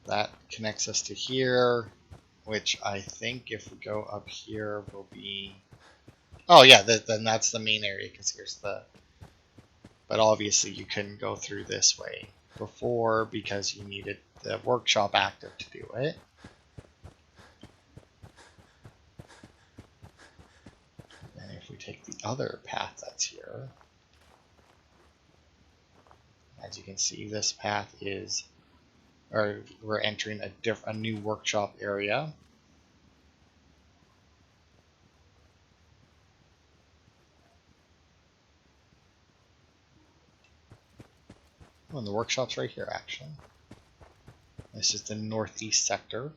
That connects us to here, which I think if we go up here will be... Oh yeah, then that's the main area, because here's the... But obviously you couldn't go through this way before because you needed the workshop active to do it. And if we take the other path that's here, as you can see, this path is, or we're entering a new workshop area. Oh, and the workshop's right here, actually. This is the northeast sector.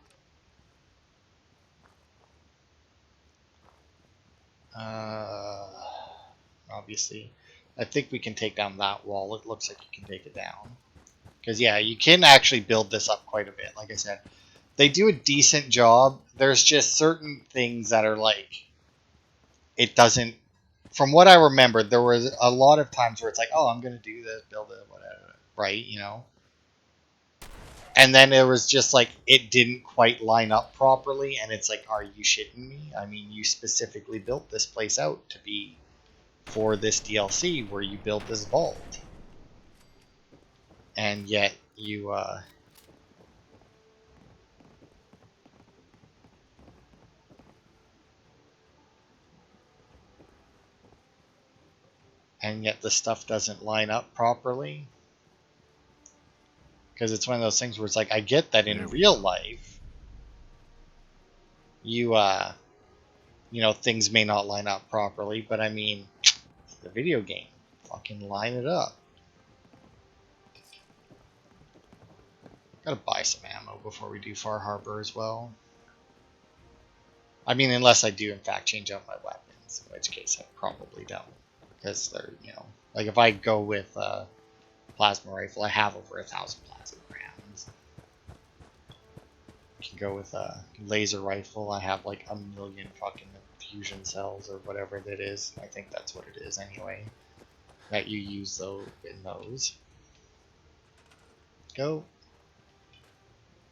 Obviously, I think we can take down that wall. It looks like you can take it down. Because, yeah, you can actually build this up quite a bit. Like I said, they do a decent job. There's just certain things that are like, it doesn't, from what I remember, there was a lot of times where it's like, oh, I'm going to do this, build it, whatever, right? You know? And then it was just like, it didn't quite line up properly. And it's like, are you shitting me? I mean, you specifically built this place out to be for this DLC where you build this vault. And yet you, and yet the stuff doesn't line up properly. Because it's one of those things where it's like, I get that in real life, you, you know, things may not line up properly, but I mean, the video game, fucking line it up. Gotta buy some ammo before we do Far Harbor as well. I mean, unless I do in fact change out my weapons, in which case I probably don't. Because they're, you know, like if I go with plasma rifle, I have over 1,000 plasma rounds. I can go with a laser rifle, I have like 1,000,000 fucking fusion cells or whatever that is. I think that's what it is anyway. That you use those in those. Go.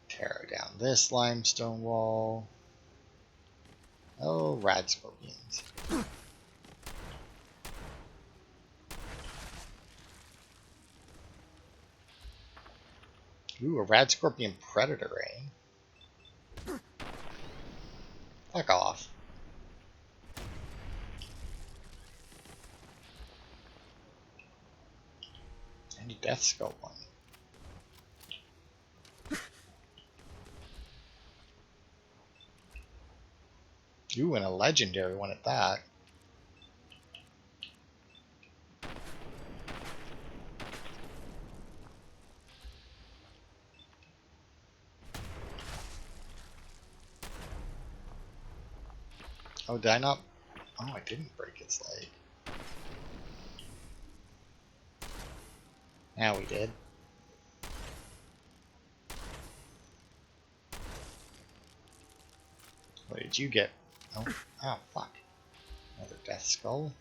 Tear down this limestone wall. Oh, rad scorpions. Ooh, a rad scorpion predator, eh? Fuck off. And a death skull one. Ooh, and a legendary one at that. Oh, did I not? Oh, I didn't break its leg. Now we did. What did you get? Oh, oh fuck. Another death skull.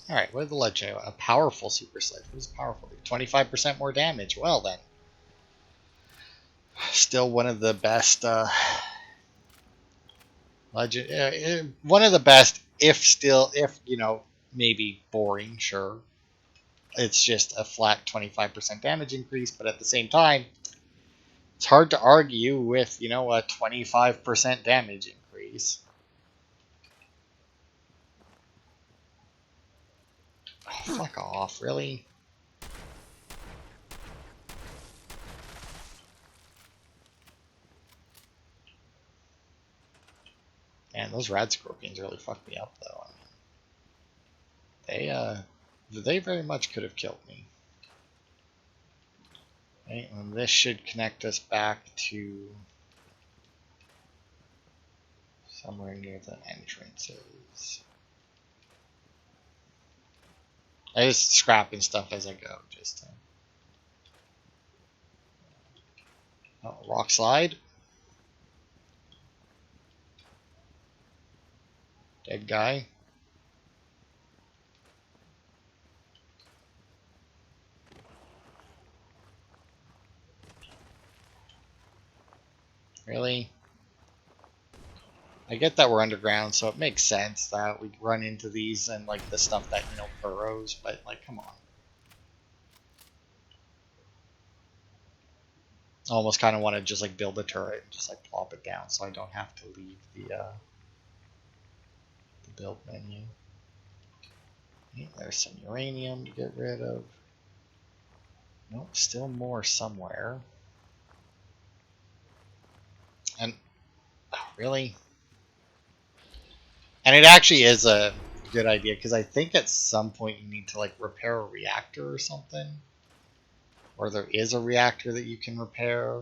Alright, what did the legend? A powerful super sledge. What is powerful? 25% more damage. Well then. Still one of the best legend, one of the best, if you know, maybe boring, sure. It's just a flat 25% damage increase, but at the same time, it's hard to argue with, you know, a 25% damage increase. Oh, fuck off, really? Man, those rad scorpions really fucked me up, though. I mean, they very much could have killed me. Right, and this should connect us back to somewhere near the entrances. I just scrapping stuff as I go, just to... Oh, rock slide. Dead guy. Really? I get that we're underground, so it makes sense that we run into these and like the stuff that, you know, burrows, but like, come on. I almost kind of want to just like build a turret and just like plop it down so I don't have to leave the build menu. Okay, there's some uranium to get rid of. Nope, still more somewhere. And oh, really? And it actually is a good idea because I think at some point you need to like repair a reactor or something. Or there is a reactor that you can repair.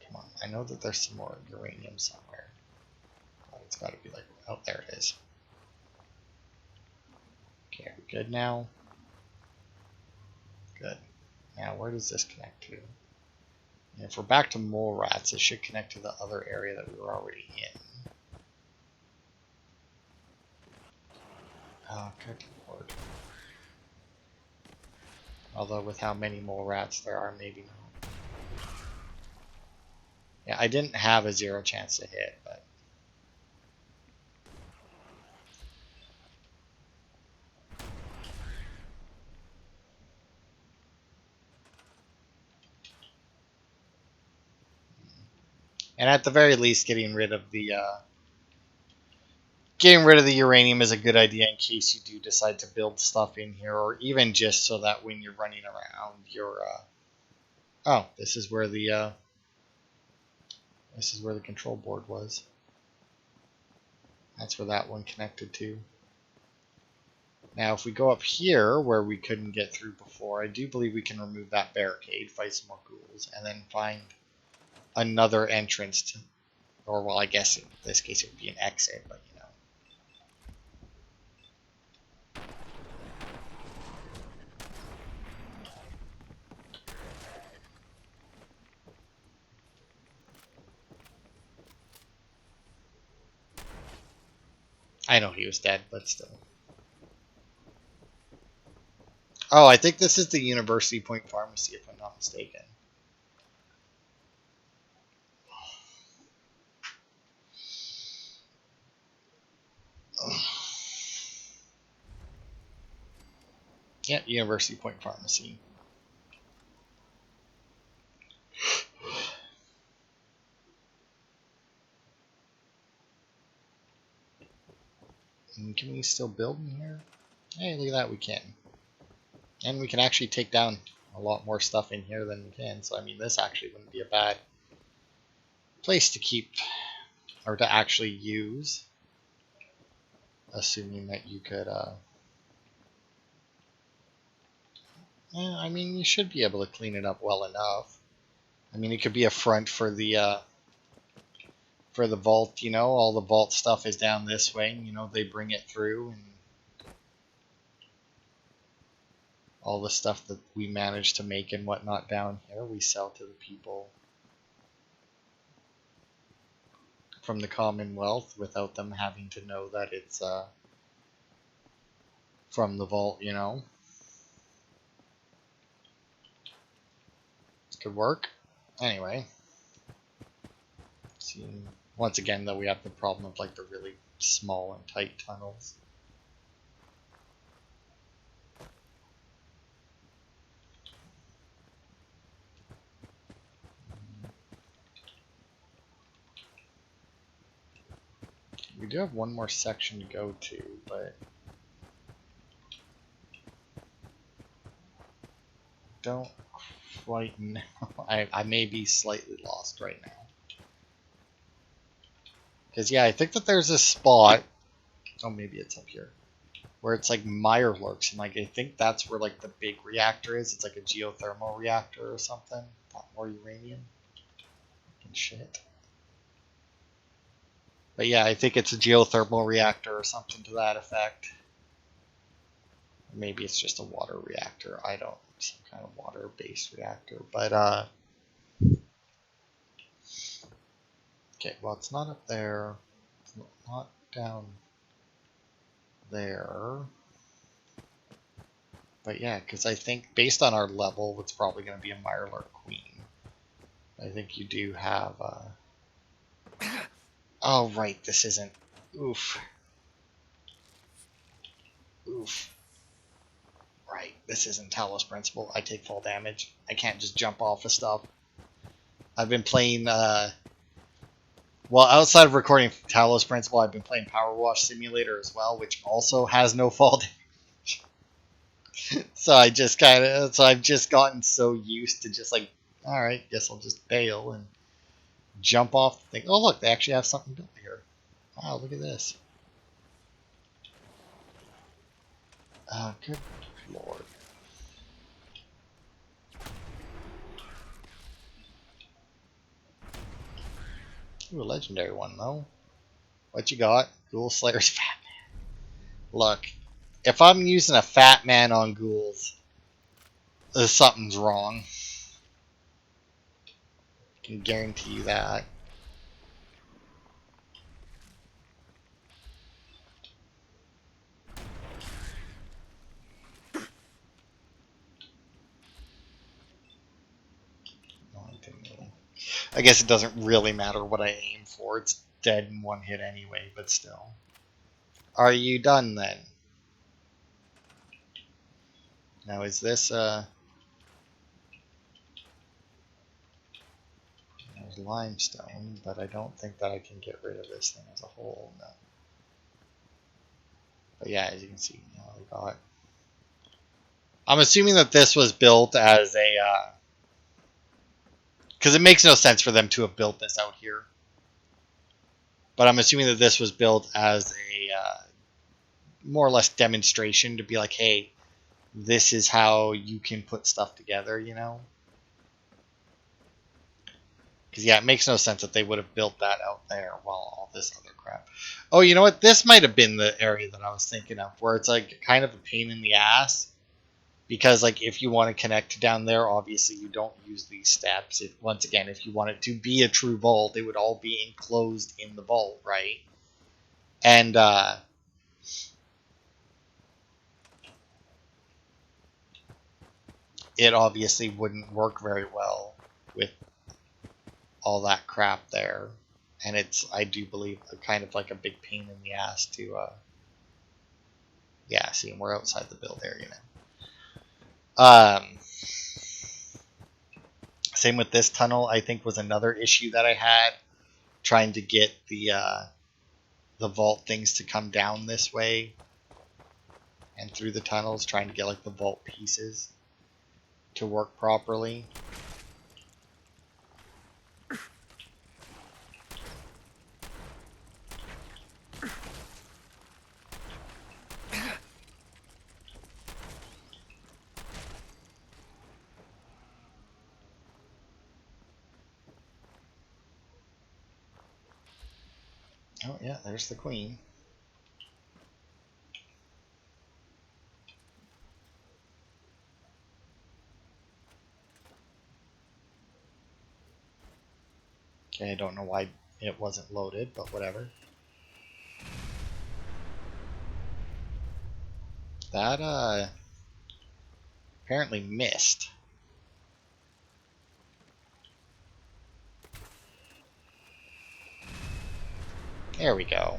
Come on, I know that there's some more uranium somewhere. Oh, it's got to be like, oh, there it is. Okay, are we good now? Good. Now, where does this connect to? And if we're back to mole rats, it should connect to the other area that we were already in. Oh, good lord. Although with how many mole rats there are, maybe not. Yeah, I didn't have a 0 chance to hit, but... And at the very least, getting rid of the uranium is a good idea in case you do decide to build stuff in here, or even just so that when you're running around, you're oh, this is where the control board was. That's where that one connected to. Now, if we go up here where we couldn't get through before, I do believe we can remove that barricade, fight some more ghouls, and then find another entrance to, or well, I guess in this case it would be an exit, but you know. I know he was dead, but still. Oh, I think this is the University Point Pharmacy, if I'm not mistaken. Yeah, University Point Pharmacy. And can we still build in here? Hey, look at that, we can. And we can actually take down a lot more stuff in here than we can, so I mean, this actually wouldn't be a bad place to keep, or to actually use. Assuming that you could, yeah, I mean, you should be able to clean it up well enough. I mean, it could be a front for the vault, you know, all the vault stuff is down this way, and, you know, they bring it through, and all the stuff that we manage to make and whatnot down here, we sell to the people from the Commonwealth without them having to know that it's, from the vault, you know. Could work. Anyway. See, once again, though, we have the problem of, like, the really small and tight tunnels. We do have one more section to go to, but don't quite know. I may be slightly lost right now. Because, yeah, I think that there's a spot, oh, maybe it's up here, where it's like Mirelurks, and like I think that's where like the big reactor is. It's like a geothermal reactor or something. Not more uranium. Fucking shit. But yeah, I think it's a geothermal reactor or something to that effect. Maybe it's just a water reactor. I don't, some kind of water-based reactor. But Okay, well, it's not up there. It's not down there. But yeah, because I think based on our level, it's probably going to be a Mirelurk Queen. I think you do have... Oh, right, this isn't... Oof. Oof. Right, this isn't Talos Principle. I take fall damage. I can't just jump off of stuff. I've been playing... Well, outside of recording Talos Principle, I've been playing Power Wash Simulator as well, which also has no fall damage. So I just kind of... So I've just gotten so used to just like, alright, guess I'll just bail and jump off the thing. Oh, look, they actually have something built here. Wow, look at this. Good lord. Ooh, a legendary one, though. What you got? Ghoul Slayer's Fat Man. Look, if I'm using a Fat Man on ghouls, something's wrong. I can guarantee you that. I guess it doesn't really matter what I aim for. It's dead in one hit anyway, but still. Are you done then? Now is this there's limestone, but I don't think that I can get rid of this thing as a whole, no. But yeah, as you can see, you know, we got... I'm assuming that this was built as a because it makes no sense for them to have built this out here. But I'm assuming that this was built as a more or less demonstration to be like, hey, this is how you can put stuff together, you know? Because, yeah, it makes no sense that they would have built that out there while all this other crap. Oh, you know what? This might have been the area that I was thinking of, where it's like kind of a pain in the ass. Because, like, if you want to connect down there, obviously you don't use these steps. Once again, if you want it to be a true vault, it would all be enclosed in the vault, right? And, it obviously wouldn't work very well with all that crap there. And it's, I do believe, kind of like a big pain in the ass to, yeah, see, we're outside the build area now. Same with this tunnel, I think was another issue that I had, trying to get the vault things to come down this way and through the tunnels, trying to get like the vault pieces to work properly. Oh yeah, there's the queen. Okay, I don't know why it wasn't loaded, but whatever. That apparently missed. There we go.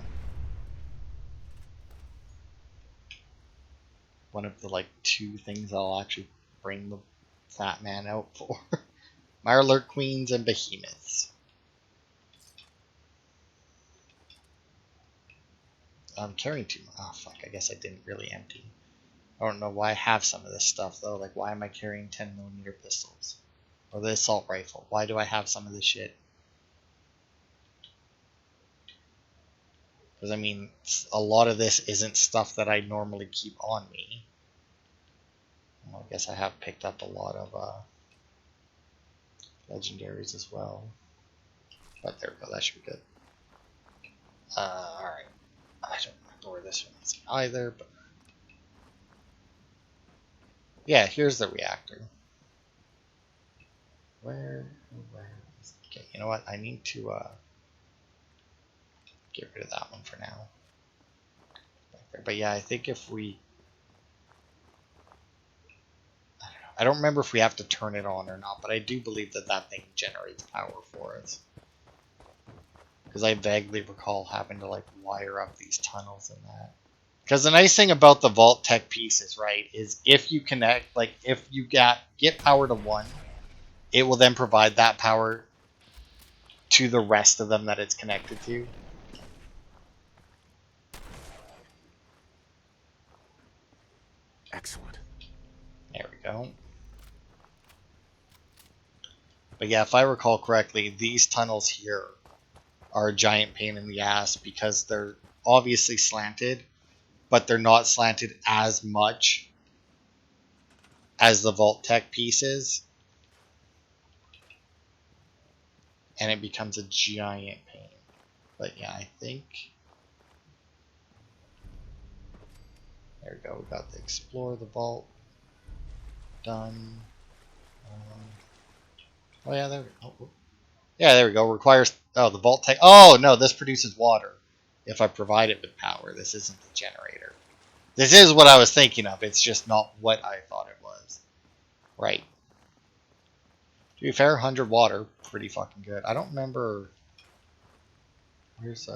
One of the like two things I'll actually bring the Fat Man out for. Mirelurk Queens and Behemoths. I'm carrying too much. Oh fuck, I guess I didn't really empty. I don't know why I have some of this stuff though. Like, why am I carrying 10mm pistols? Or the assault rifle? Why do I have some of this shit? Because I mean, a lot of this isn't stuff that I normally keep on me. Well, I guess I have picked up a lot of legendaries as well. But there we go, that should be good. Alright. I don't remember where this one is either, but... Yeah, here's the reactor. Where is... Okay, you know what? I need to, get rid of that one for now. But yeah, I think if we... I don't remember if we have to turn it on or not, but I do believe that that thing generates power for us. Because I vaguely recall having to like wire up these tunnels and that. Because the nice thing about the Vault-Tec pieces, right, is if you connect, like if you get power to one, it will then provide that power to the rest of them that it's connected to. Excellent. There we go. But yeah, if I recall correctly, these tunnels here are a giant pain in the ass because they're obviously slanted, but they're not slanted as much as the Vault-Tec pieces. And it becomes a giant pain. But yeah, I think... There we go, we got the Explore the Vault done. Oh yeah, there we go. Oh, yeah, there we go. Requires... Oh, the Vault-Tec... Oh, no, this produces water. If I provide it with power. This isn't the generator. This is what I was thinking of. It's just not what I thought it was. Right. To be fair, 100 water. Pretty fucking good. I don't remember... Where's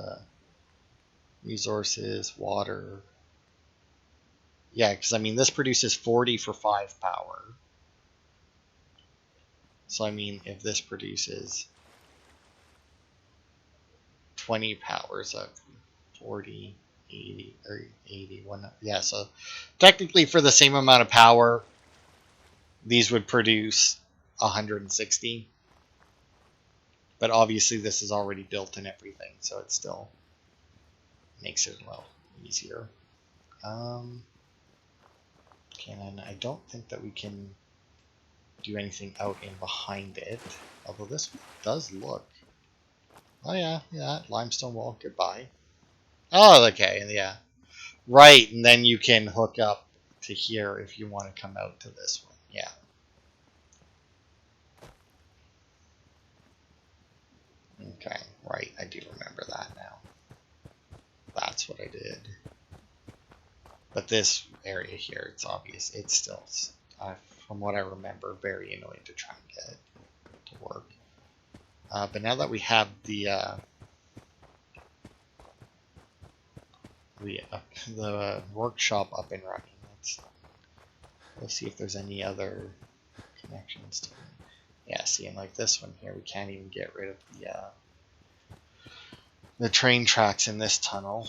resources, water... Yeah, because I mean, this produces 40 for 5 power. So I mean, if this produces 20 powers of 40, 80, or 81, yeah, so technically for the same amount of power, these would produce 160. But obviously this is already built and everything, so it still makes it a little easier. Okay, and I don't think that we can do anything out in behind it, although this does look... Oh yeah, yeah, limestone wall, goodbye. Oh, okay, yeah. Right, and then you can hook up to here if you want to come out to this one, yeah. Okay, right, I do remember that now. That's what I did. But this area here, it's obvious, it's still, from what I remember, very annoying to try and get to work. But now that we have the workshop up and running, let's see if there's any other connections to it. Yeah, see, and like this one here, we can't even get rid of the train tracks in this tunnel.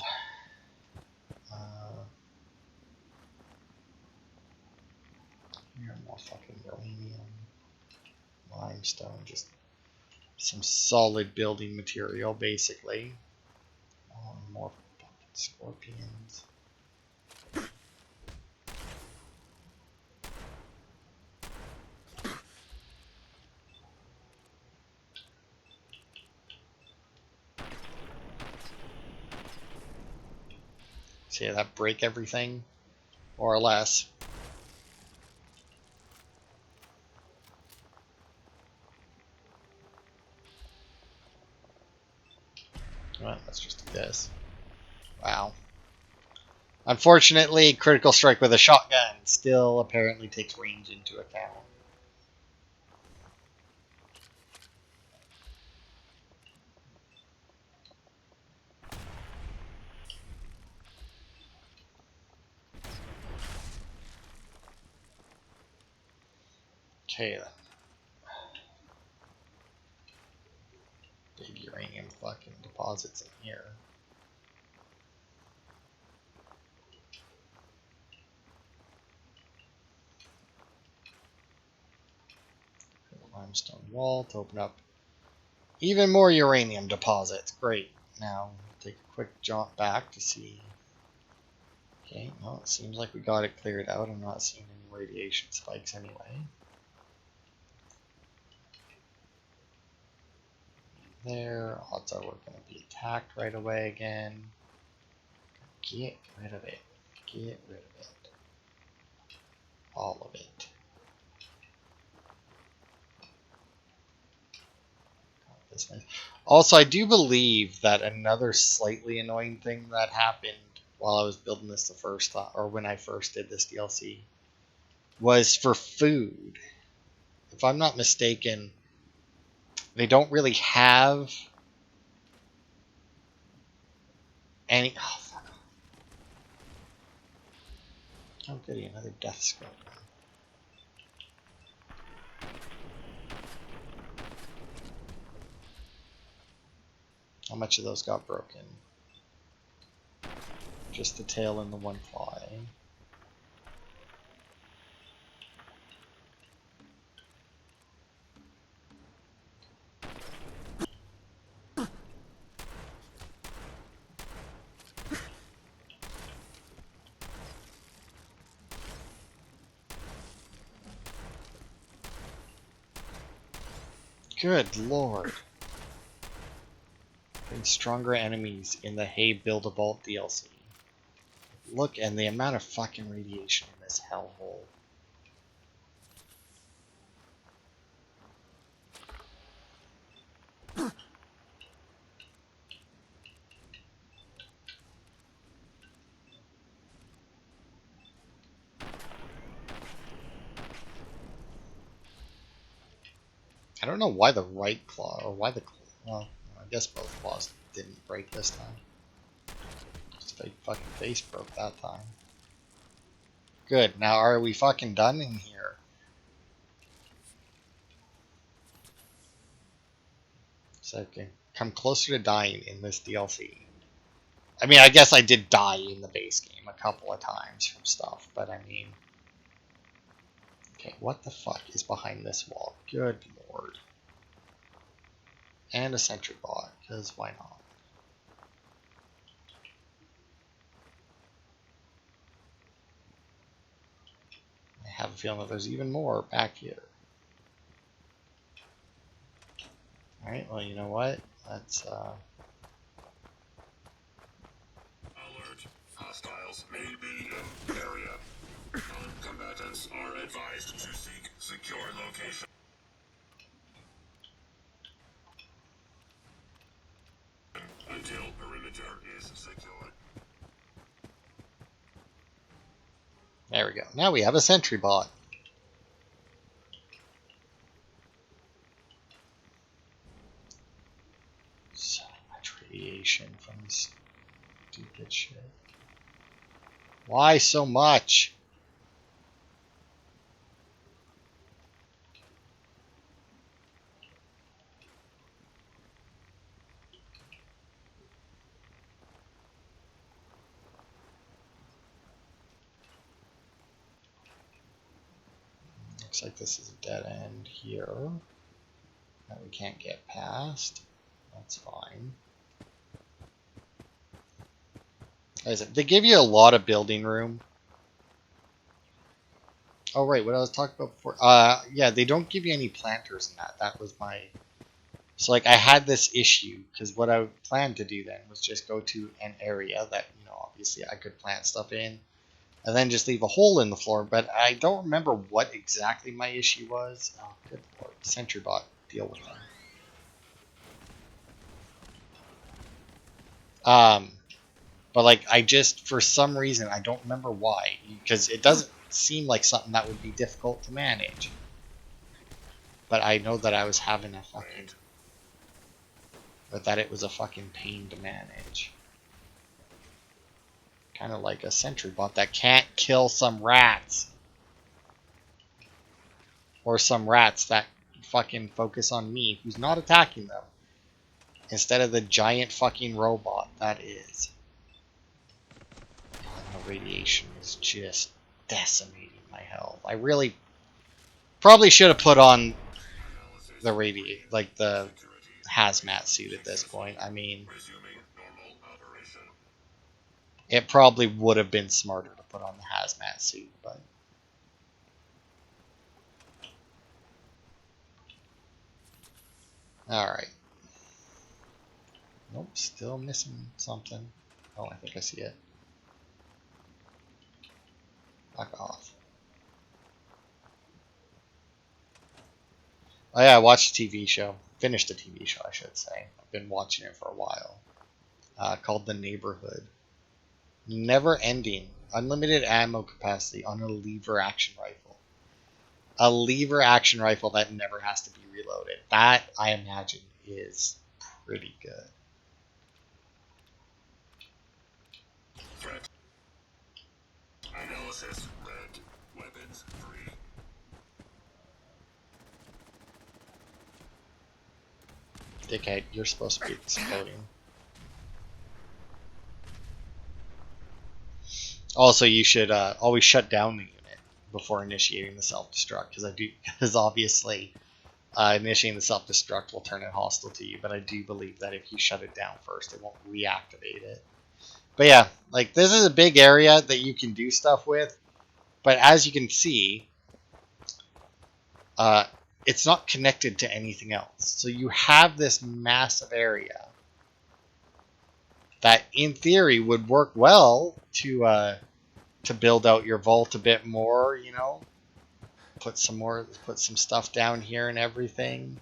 Here, more fucking uranium, limestone, just some solid building material, basically. Oh, more fucking scorpions. See that break everything, more or less. Well, let's just do this. Wow. Unfortunately, critical strike with a shotgun still apparently takes range into account. Okay then. Big uranium fucking deposits in here. Limestone wall to open up even more uranium deposits. Great. Now take a quick jaunt back to see. Okay, well, it seems like we got it cleared out. I'm not seeing any radiation spikes anyway. There, odds are we're going to be attacked right away again. Get rid of it. Get rid of it. All of it. That's nice. Also, I do believe that another slightly annoying thing that happened while I was building this the first time, or when I first did this DLC, was for food. If I'm not mistaken, they don't really have any. Oh, fuck. Oh, goody, another death skull. How much of those got broken? Just the tail and the one fly. Good lord. And stronger enemies in the Hey Build a Vault DLC. Look, and the amount of fucking radiation in this hellhole. I don't know why the right claw, or why the claw, well, I guess both claws didn't break this time. Just a fucking face broke that time. Good, now are we fucking done in here? So I can come closer to dying in this DLC. I mean, I guess I did die in the base game a couple of times from stuff, but I mean... Okay, what the fuck is behind this wall? Good lord. And a sentry bot, because why not? I have a feeling that there's even more back here. Alright, well, you know what? Let's, Alert. Hostiles may be in area. Non-combatants are advised to seek secure location. Until perimeter is secured. There we go. Now we have a sentry bot. So much radiation from this stupid shit. Why so much? Looks like this is a dead end here that we can't get past. That's fine. As they give you a lot of building room. Oh right, what I was talking about before. Yeah, they don't give you any planters in that. That was my. So like I had this issue because what I planned to do then was just go to an area that obviously I could plant stuff in, and then just leave a hole in the floor. But I don't remember what exactly my issue was. Oh, good lord, sentry bot, deal with them. But like I just for some reason I don't remember why because it doesn't seem like something that would be difficult to manage. But I know that I was having a fucking, but that it was a fucking pain to manage. Kind of like a sentry bot that can't kill some rats. Or some rats that fucking focus on me, who's not attacking them. Instead of the giant fucking robot that is. And the radiation is just decimating my health. I really probably should have put on the the hazmat suit at this point. I mean, it probably would have been smarter to put on the hazmat suit, but alright. Nope, still missing something. Oh, I think I see it. Fuck off. Oh yeah, I watched a TV show. finished a TV show, I should say. I've been watching it for a while. Called The Neighborhood. Never ending, unlimited ammo capacity on a lever action rifle. A lever action rifle that never has to be reloaded. That, I imagine, is pretty good. Threat analysis red. Weapons free. Dickhead, you're supposed to be exploding. Also, you should always shut down the unit before initiating the self-destruct, because obviously initiating the self-destruct will turn it hostile to you. But I do believe that if you shut it down first, it won't reactivate it. But yeah, like this is a big area that you can do stuff with. But as you can see, it's not connected to anything else. So you have this massive area that, in theory, would work well to build out your vault a bit more. You know, put some stuff down here and everything.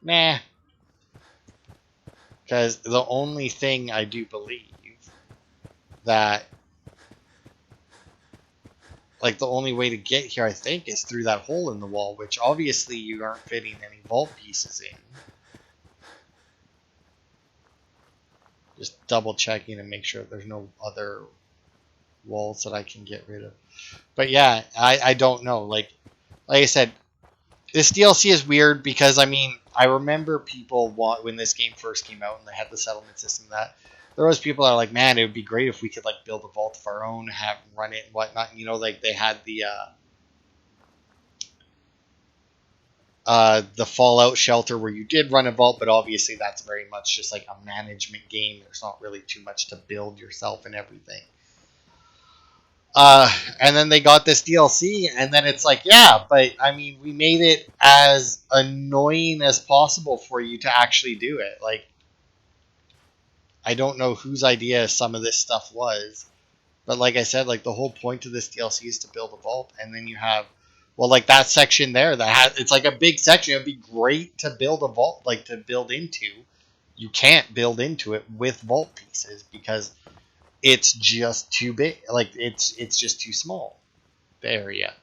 Nah, because the only thing I do believe that, like, the only way to get here, I think, is through that hole in the wall, which obviously you aren't fitting any vault pieces in. Just double checking and make sure there's no other walls that I can get rid of. But yeah, I don't know. Like I said, this DLC is weird because, I mean, I remember people when this game first came out and they had the settlement system, that there was people that are like, man, it would be great if we could like build a vault of our own, have run it and whatnot. You know, like they had the Fallout shelter where you did run a vault, but obviously that's very much just like a management game. There's not really too much to build yourself and everything. And then they got this DLC, and then it's like, yeah, but I mean, we made it as annoying as possible for you to actually do it. Like, I don't know whose idea some of this stuff was, but like I said, like the whole point of this DLC is to build a vault, and then you have, well, like that section there that has, it's like a big section. It'd be great to build a vault, like to build into. You can't build into it with vault pieces because it's just too big. Like it's just too small, the area.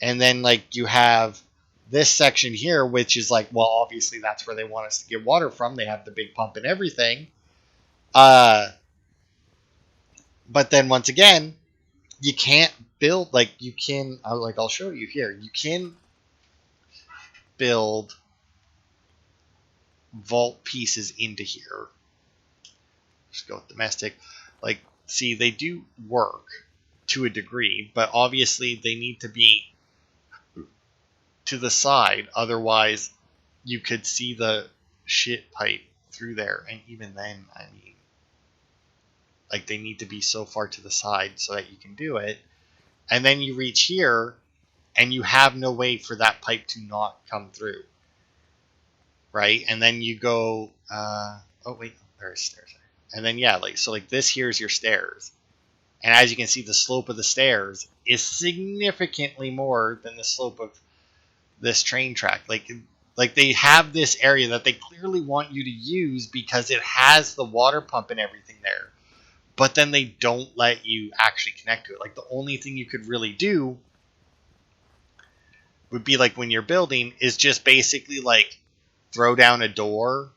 And then like you have this section here, which is like, well, obviously that's where they want us to get water from. They have the big pump and everything. But then once again, you can't build, like you can, like I'll show you here. You can build vault pieces into here. Just go with domestic. Like, see, they do work to a degree, but obviously they need to be to the side. Otherwise, you could see the shit pipe through there. And even then, I mean, like they need to be so far to the side so that you can do it. And then you reach here, and you have no way for that pipe to not come through. Right? And then you go, oh wait, there's stairs there. And then yeah, like, so like this here is your stairs. And as you can see, the slope of the stairs is significantly more than the slope of this train track. Like they have this area that they clearly want you to use because it has the water pump and everything there. But then they don't let you actually connect to it. Like the only thing you could really do would be like when you're building is just basically like throw down a door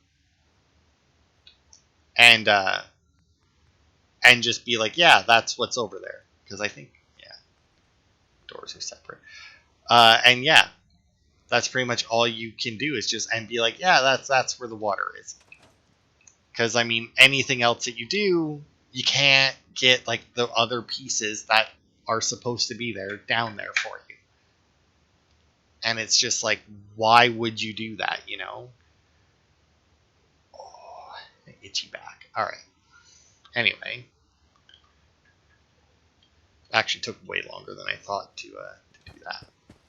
and just be like, yeah, that's what's over there. Because I think, yeah, doors are separate. And yeah, that's pretty much all you can do is just, and be like, yeah, that's where the water is. Because, I mean, anything else that you do, you can't get, like, the other pieces that are supposed to be there down there for you. And it's just like, why would you do that, you know? Oh, itchy back. All right. Anyway. Actually took way longer than I thought to do that.